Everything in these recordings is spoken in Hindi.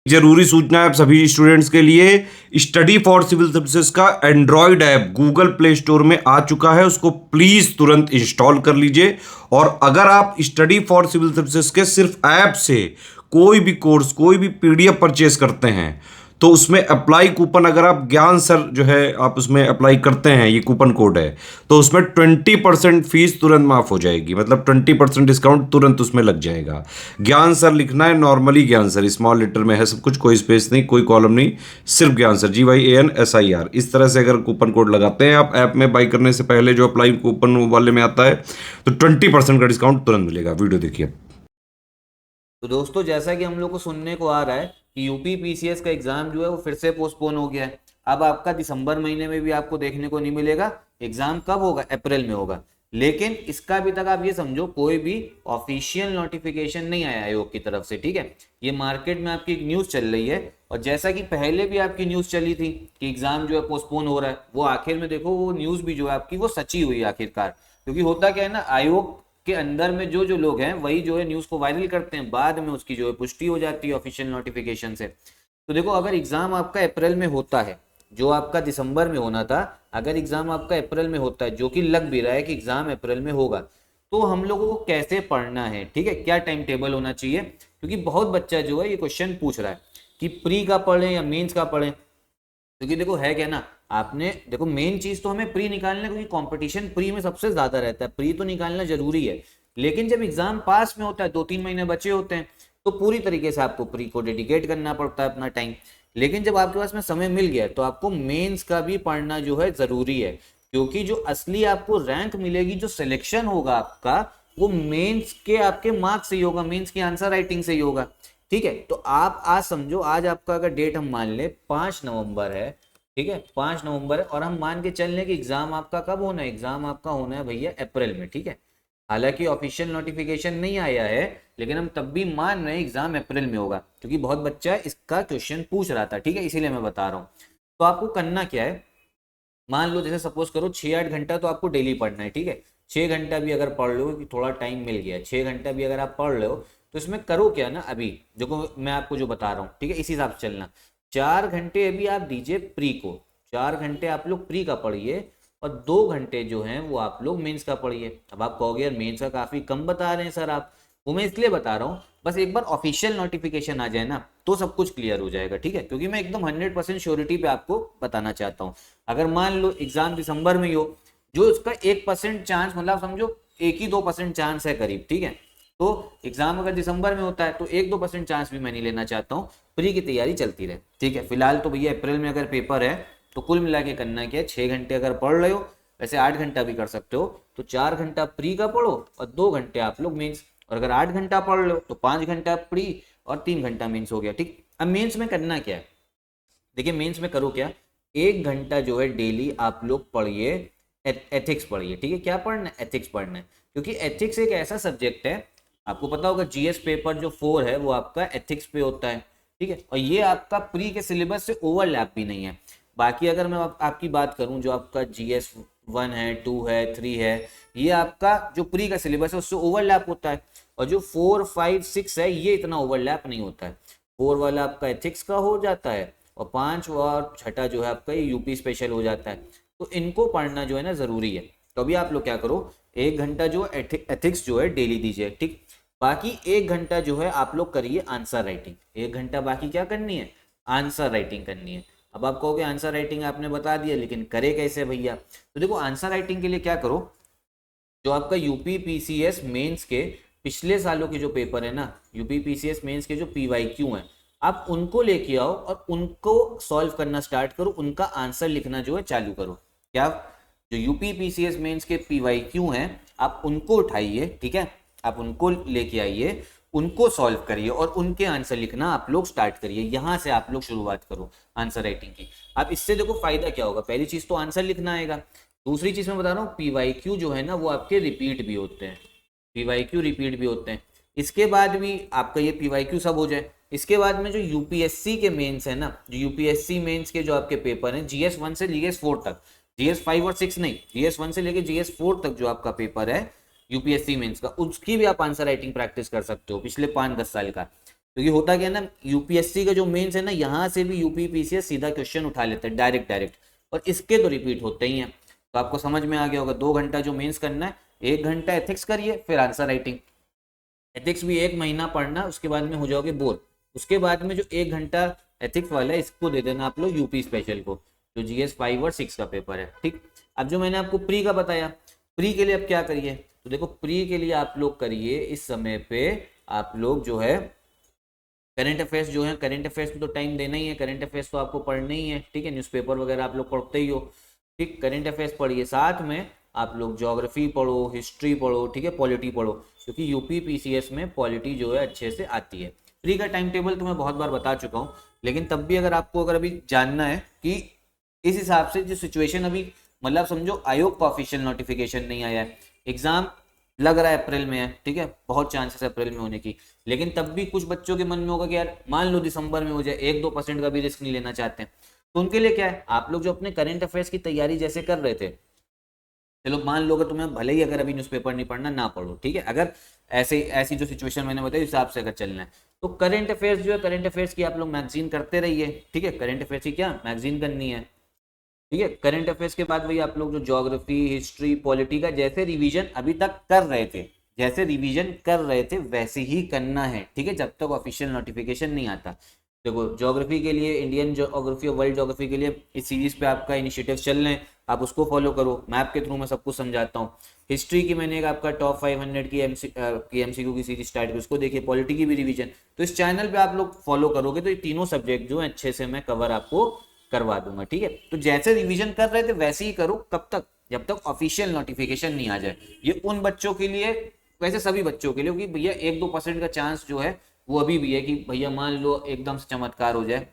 जरूरी सूचना है आप सभी स्टूडेंट्स के लिए, स्टडी फॉर सिविल सर्विसेज का Android app Google play store में आ चुका है, उसको प्लीज तुरंत इंस्टॉल कर लीजिए। और अगर आप स्टडी फॉर सिविल सर्विसेज के सिर्फ ऐप से कोई भी कोर्स, कोई भी पीडीएफ परचेस करते हैं तो उसमें अप्लाई कूपन, अगर आप ज्ञान सर जो है आप उसमें अप्लाई करते हैं, ये कूपन कोड है, तो उसमें 20% फीस तुरंत माफ हो जाएगी, मतलब 20% डिस्काउंट तुरंत उसमें लग जाएगा। ज्ञान सर लिखना है, नॉर्मली ज्ञान सर स्मॉल लेटर में है सब कुछ, कोई स्पेस नहीं, कोई कॉलम नहीं, सिर्फ ज्ञान सर, GYANSIR। इस तरह से अगर कूपन कोड लगाते हैं आप ऐप में बाई करने से पहले, जो अप्लाई कूपन वाले में आता है, तो 20% का डिस्काउंट तुरंत मिलेगा। वीडियो देखिए। तो दोस्तों, जैसा कि हम लोग को सुनने को आ रहा है कि यूपी पीसीएस का एग्जाम जो है वो फिर से पोस्टपोन हो गया है। अब आपका दिसंबर महीने में भी आपको देखने को नहीं मिलेगा। एग्जाम कब होगा? अप्रैल में होगा। लेकिन इसका अभी तक आप ये समझो कोई भी ऑफिशियल नोटिफिकेशन नहीं आया आयोग की तरफ से। ठीक है, ये मार्केट में आपकी एक न्यूज चल रही है। और जैसा कि पहले भी आपकी न्यूज चली थी कि एग्जाम जो है पोस्टपोन हो रहा है, वो आखिर में देखो वो न्यूज भी जो है आपकी वो सच्ची हुई आखिरकार। क्योंकि होता क्या है ना, आयोग के अंदर में जो जो लोग हैं वही जो है न्यूज को वायरल करते हैं, बाद में उसकी जो है पुष्टि हो जाती है ऑफिशियल नोटिफिकेशन से। तो देखो, अगर एग्जाम आपका अप्रैल में होता है, जो आपका दिसंबर में होना था, अगर एग्जाम आपका अप्रैल में होता है, जो कि लग भी रहा है कि एग्जाम अप्रैल में होगा, तो हम लोगों को कैसे पढ़ना है, ठीक है, क्या टाइम टेबल होना चाहिए? क्योंकि बहुत बच्चा जो है ये क्वेश्चन पूछ रहा है कि प्री का पढ़ें या मेंस का पढ़ें। क्योंकि देखो है क्या ना, आपने देखो मेन चीज तो हमें प्री निकालना है, क्योंकि कंपटीशन प्री में सबसे ज्यादा रहता है, प्री तो निकालना जरूरी है। लेकिन जब एग्जाम पास में होता है, 2-3 महीने बचे होते हैं, तो पूरी तरीके से आपको प्री को डेडिकेट करना पड़ता है अपना टाइम। लेकिन जब आपके पास में समय मिल गया तो आपको मेंस का भी पढ़ना जो है जरूरी है। क्योंकि जो असली आपको रैंक मिलेगी, जो सिलेक्शन होगा आपका, वो मेंस के आपके मार्क्स से ही होगा, मेंस की आंसर राइटिंग से ही होगा। ठीक है, तो आप आज समझो, आज आपका अगर डेट हम मान ले 5 नवंबर है, ठीक है, 5 नवंबर है, और हम मान के चल लें कि एग्जाम आपका कब होना है? एग्जाम आपका होना है भैया अप्रैल में। ठीक है, हालांकि ऑफिशियल नोटिफिकेशन नहीं आया है, लेकिन हम तब भी मान रहे हैं एग्जाम अप्रैल में होगा, क्योंकि बहुत बच्चा इसका क्वेश्चन पूछ रहा था। ठीक है, इसीलिए मैं बता रहा हूँ। तो आपको करना क्या है, मान लो जैसे सपोज करो 6-8 घंटा तो आपको डेली पढ़ना है। ठीक है, 6 घंटा भी अगर पढ़ लो, कि थोड़ा टाइम मिल गया, 6 घंटा भी अगर आप पढ़ लो, तो इसमें करो क्या ना, अभी देखो मैं आपको जो बता रहा हूँ, ठीक है, इसी हिसाब से चलना। 4 घंटे अभी आप दीजिए प्री को, 4 घंटे आप लोग प्री का पढ़िए, और 2 घंटे जो हैं वो आप लोग मेंस का पढ़िए। अब आप कहोगे यार मेंस का काफी कम बता रहे हैं सर आप, वो मैं इसलिए बता रहा हूँ, बस एक बार ऑफिशियल नोटिफिकेशन आ जाए ना तो सब कुछ क्लियर हो जाएगा। ठीक है, क्योंकि मैं एकदम 100% श्योरिटी पे आपको बताना चाहता हूँ। अगर मान लो एग्जाम दिसंबर में ही हो, जो उसका 1% चांस, मतलब समझो 1 ही 2% चांस है करीब। ठीक है, तो एग्जाम अगर दिसंबर में होता है तो 1-2% चांस भी मैं नहीं लेना चाहता हूँ, प्री की तैयारी चलती रहे। ठीक है, फिलहाल तो भैया अप्रैल में अगर पेपर है, तो कुल मिला के करना क्या है, 6 घंटे अगर पढ़ रहे हो, वैसे 8 घंटा भी कर सकते हो, तो 4 घंटा प्री का पढ़ो और 2 घंटे आप लोग मेंस। और अगर 8 घंटा पढ़ लो तो 5 घंटा प्री और 3 घंटा मेंस हो गया। ठीक, अब मेंस में करना क्या है, देखिए मेंस में करो क्या, 1 घंटा जो है डेली आप लोग पढ़िए, एथिक्स पढ़िए। ठीक है, क्या पढ़ना है? एथिक्स पढ़ना है। क्योंकि एथिक्स एक ऐसा सब्जेक्ट है, आपको पता होगा जीएस पेपर जो 4 है वो आपका एथिक्स पे होता है। ठीक है, और ये आपका प्री के सिलेबस से ओवरलैप भी नहीं है। बाकी अगर मैं आपकी बात करूं, जो आपका जीएस 1 है, 2 है, 3 है, ये आपका जो प्री का सिलेबस है उससे ओवरलैप होता है। और जो 4, 5, 6 है, ये इतना ओवरलैप नहीं होता है। 4 वाला आपका एथिक्स का हो जाता है, और 5 और 6 जो है आपका यूपी स्पेशल हो जाता है। तो इनको पढ़ना जो है ना जरूरी है। तो अभी आप लोग क्या करो, 1 घंटा जो एथिक्स जो है डेली दीजिए। ठीक, बाकी 1 घंटा जो है आप लोग करिए आंसर राइटिंग। 1 घंटा बाकी क्या करनी है? आंसर राइटिंग करनी है। अब आप कहोगे आंसर राइटिंग आपने बता दिया, लेकिन करे कैसे भैया? तो देखो, आंसर राइटिंग के लिए क्या करो, जो आपका यूपी पीसीएस मेंस के पिछले सालों के जो पेपर है ना, यूपी पीसीएस मेंस के जो पीवाईक्यू हैं, आप उनको लेके आओ और उनको सॉल्व करना स्टार्ट करो, उनका आंसर लिखना जो है चालू करो। क्या? जो यूपी पीसीएस मेंस के पीवाईक्यू हैं, आप उनको उठाइए। ठीक है, आप उनको लेके आइए, उनको सॉल्व करिए और उनके आंसर लिखना आप लोग स्टार्ट करिए। यहां से आप लोग शुरुआत करो आंसर राइटिंग की। अब इससे देखो फायदा क्या होगा, पहली चीज तो आंसर लिखना आएगा, दूसरी चीज मैं बता रहा हूँ पीवाईक्यू जो है ना वो आपके रिपीट भी होते हैं, पीवाईक्यू रिपीट भी होते हैं। इसके बाद भी आपका ये पीवाईक्यू सब हो जाए, इसके बाद में जो यूपीएससी के मेंस है ना, जो यूपीएससी मेंस के जो आपके पेपर हैं, जीएस 1 से जीएस 4 तक, जीएस 5 और 6 नहीं, जीएस 1 से लेके जीएस 4 तक जो आपका पेपर है यूपीएससी मेंस का, उसकी भी आप आंसर राइटिंग प्रैक्टिस कर सकते हो पिछले 5-10 साल का। क्योंकि होता क्या है ना, यूपीएससी का जो मेंस है ना, यहाँ से भी यूपीपीसीएस सीधा क्वेश्चन उठा लेता है डायरेक्ट, और इसके तो रिपीट होते ही हैं। तो आपको समझ में आ गया होगा, 2 घंटा जो मेंस करना है, 1 घंटा एथिक्स करिए, फिर आंसर राइटिंग। एथिक्स भी 1 महीना पढ़ना, उसके बाद में हो जाओगे बोर। उसके बाद में जो 1 घंटा एथिक्स वाला है, इसको दे देना आप लोग यूपी स्पेशल को, जो जीएस 5 और 6 का पेपर है, ठीक। अब जो मैंने आपको प्री का बताया, प्री के लिए अब क्या करिए, तो देखो प्री के लिए आप लोग करिए इस समय पे, आप लोग जो है करंट अफेयर्स जो है, करंट अफेयर्स में तो टाइम देना ही है, करंट अफेयर्स तो आपको पढ़ने ही है, ठीक है, न्यूज़पेपर वगैरह आप लोग पढ़ते ही हो, ठीक। करंट अफेयर्स पढ़िए, साथ में आप लोग ज्योग्राफी पढ़ो, हिस्ट्री पढ़ो, ठीक है, पॉलिटी पढ़ो, क्योंकि यूपी पीसीएस में पॉलिटी जो है अच्छे से आती है। प्री का टाइम टेबल तो मैं बहुत बार बता चुका हूँ, लेकिन तब भी अगर आपको अगर अभी जानना है कि इस हिसाब से जो सिचुएशन अभी, मतलब समझो आयोग का ऑफिशियल नोटिफिकेशन नहीं आया है, एग्जाम लग रहा है अप्रैल में है, ठीक है, बहुत चांसेस है अप्रैल में होने की, लेकिन तब भी कुछ बच्चों के मन में होगा कि यार मान लो दिसंबर में हो जाए, 1-2% का भी रिस्क नहीं लेना चाहते हैं, तो उनके लिए क्या है, आप लोग जो अपने करंट अफेयर्स की तैयारी जैसे कर रहे थे, चलो मान लो अगर तुम्हें भले ही अगर अभी न्यूज़पेपर नहीं पढ़ना, ना पढ़ो, ठीक है, अगर ऐसे ऐसी जो सिचुएशन मैंने बताई उस हिसाब से अगर चलना है, तो करंट अफेयर्स जो है, करंट अफेयर्स की आप लोग मैगजीन करते रहिए, ठीक है, करंट अफेयर्स की क्या मैगजीन करनी है, ठीक है। करंट अफेयर्स के बाद वही आप लोग जो ज्योग्राफी, हिस्ट्री, पॉलिटी का जैसे रिवीजन अभी तक कर रहे थे, जैसे रिवीजन कर रहे थे वैसे ही करना है, ठीक है, जब तक ऑफिशियल नोटिफिकेशन नहीं आता। देखो ज्योग्राफी के लिए, इंडियन ज्योग्राफी और वर्ल्ड ज्योग्राफी के लिए इस सीरीज पे आपका इनिशिएटिव चल रहे हैं, आप उसको फॉलो करो, मैप के थ्रू मैं सब कुछ समझाता हूँ। हिस्ट्री की मैंने एक आपका टॉप 500 की एमसीक्यू की सीरीज स्टार्ट की, उसको देखिए, पॉलिटी की भी रिवीजन, तो इस चैनल पे आप लोग फॉलो करोगे तो ये तीनों सब्जेक्ट जो है अच्छे से मैं कवर आपको करवा दूंगा, ठीक है। तो जैसे रिवीजन कर रहे थे वैसे ही करो, कब तक, जब तक ऑफिशियल नोटिफिकेशन नहीं आ जाए। ये उन बच्चों के लिए, वैसे सभी बच्चों के लिए, क्योंकि भैया 1-2% का चांस जो है वो अभी भी है कि भैया मान लो एकदम से चमत्कार हो जाए,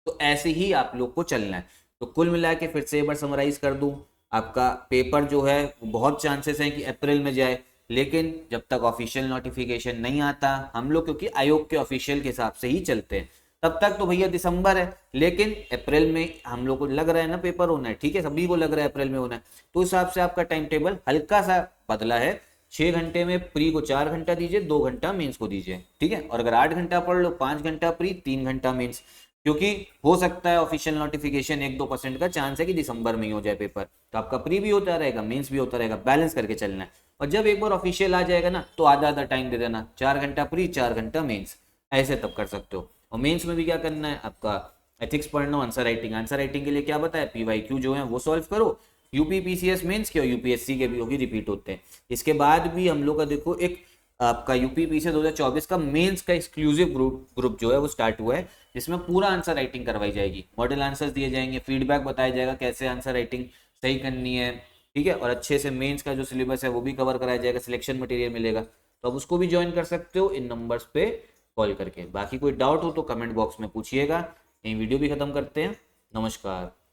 तो ऐसे ही आप लोग को चलना है। तो कुल मिला के फिर से एक बार समराइज कर दूं, आपका पेपर जो है बहुत चांसेस हैं कि अप्रैल में जाए, लेकिन जब तक ऑफिशियल नोटिफिकेशन नहीं आता, हम लोग क्योंकि आयोग के ऑफिशियल के हिसाब से ही चलते हैं, तब तक तो भैया दिसंबर है, लेकिन अप्रैल में हम लोग को लग रहा है ना पेपर होना है, ठीक है, सभी को लग रहा है अप्रैल में होना है, तो हिसाब से आपका टाइम टेबल हल्का सा बदला है। 6 घंटे में प्री को 4 घंटा दीजिए, 2 घंटा मेंस को दीजिए, ठीक है, और अगर 8 घंटा पढ़ लो, 5 घंटा प्री, 3 घंटा मेंस, क्योंकि हो सकता है ऑफिशियल नोटिफिकेशन 1-2% का चांस है कि दिसंबर में ही हो जाए पेपर, तो आपका प्री भी होता रहेगा, मेंस भी होता रहेगा, बैलेंस करके चलना है। और जब एक बार ऑफिशियल आ जाएगा ना, तो आधा आधा टाइम दे देना, 4 घंटा प्री, 4 घंटा मेंस, ऐसे तब कर सकते हो। और मेंस में भी क्या करना है, आपका एथिक्स पढ़ना, आंसर राइटिंग, आंसर राइटिंग के लिए क्या बताया, पीवाईक्यू जो है वो सॉल्व करो, यूपी पीसीएस मेंस के और यूपीएससी के भी होगी, रिपीट होते हैं। इसके बाद भी हम लोग का देखो एक आपका यूपी पीसीएस 2024 का मेंस का एक्सक्लूसिव ग्रुप जो है वो स्टार्ट हुआ है, जिसमें पूरा आंसर राइटिंग करवाई जाएगी, मॉडल आंसर्स दिए जाएंगे, फीडबैक बताया जाएगा कैसे आंसर राइटिंग सही करनी है, ठीक है, और अच्छे से मेंस का जो सिलेबस है वो भी कवर कराया जाएगा, सिलेक्शन मटेरियल मिलेगा, तो आप उसको भी ज्वाइन कर सकते हो इन नंबर्स पे कॉल करके। बाकी कोई डाउट हो तो कमेंट बॉक्स में पूछिएगा। यही वीडियो भी खत्म करते हैं, नमस्कार।